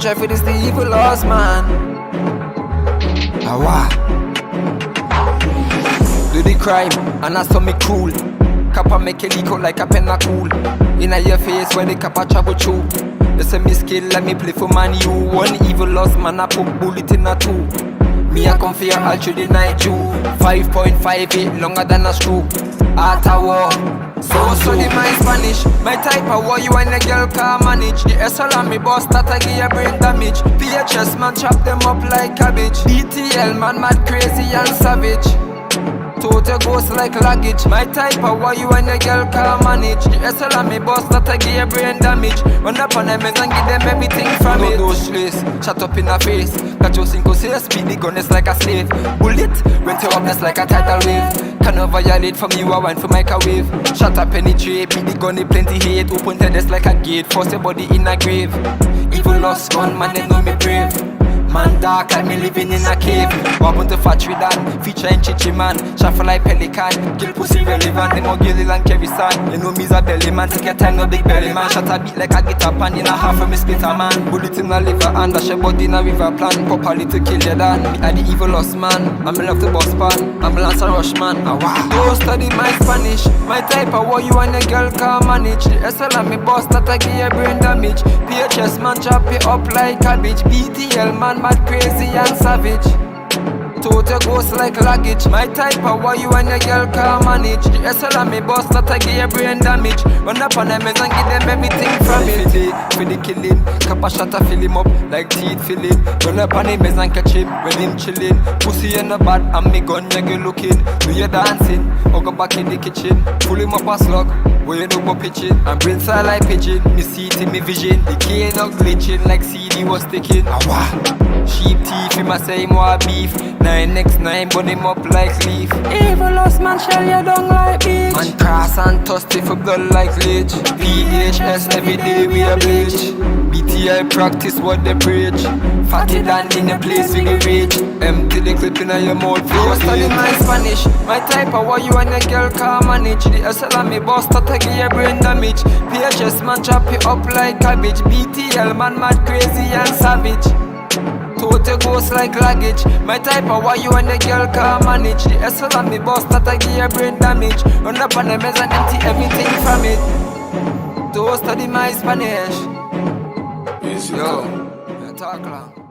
try for this the evil lost man. Awa. Do the crime, and I saw me cool. Kappa make it leak out like a pen a cool. Inna your face when the kappa travel through. They say me skill, let me play for man you. One evil lost man, I put bullet in a two. Me I come for your all through the night you. 5.58 longer than a screw. Art a war. So study my Spanish. My type of war you and a girl can manage. The SL on me boss that I give you brain damage. PHS man chop them up like cabbage. BTL man mad crazy and savage. Total ghost like luggage. My type of war you and a girl can manage. The SL on me boss that I give you brain damage. Run up on them and give them everything from it. No stress, shut up in the face. Got your single say speed the gun is like a slave. Bullet, rent your up like a tidal wave. Cannot violate from you, I want for microwave. Shut up, penetrate, beat the gun, plenty hate. Open tenders like a gate, force your body in a grave. Evil lost gun, man, they know me brave. Man dark like me living in a cave. Wabun to factory dan, featuring Chichi man. Shuffle like pelican, kill pussy relevant. Them all Gilly and Kevy San. You know me's a belly man, take your time, no big belly man. Shut a beat like a guitar pan, in a half of me splitter man. Bullet in a liver and dash your body in a river plan. Properly to kill your dan. Me are the evil lost man, I'm in love the boss pan. Ambulance a rush man, Don't study my Spanish. My type of war you and a girl can manage. The SL and me boss that I give you brain damage. PHS man chop it up like cabbage. BTL man mad crazy and savage. Total ghost like luggage. My type of war you and a girl can manage. The SL and me boss that I give you brain damage. Run up on them and give them everything from it. For the killing, Kappa shot a fill him up like teeth filling. Run up on him and catch him when him chilling. Pussy in the bad and me gun you good looking. Do you dancing or go back in the kitchen? Pull him up a slug. Where you know go pitching and brain side like pigeon. Me see it in me vision. The cane not glitching like CD was sticking. Sheep teeth, him a say him want beef. 9x9 burn him up like leaf. Evil lost man shell you down like beach. Man cross and thirsty for blood like leech. PHS every day we a bleach. BTI practice what they preach. Fatty than in a place we go reach. Empty the clip in your mouth. Don't study my Spanish. My type of war you and a girl can manage. The SL and me boss that I give you brain damage. PHS man chop it up like cabbage. BTL man mad crazy and savage. Total ghost like luggage. My type of war you and a girl can manage. The SL and me boss that I give you brain damage. Run up on the mess and empty everything from it. Don't study my Spanish. Yo, talk long.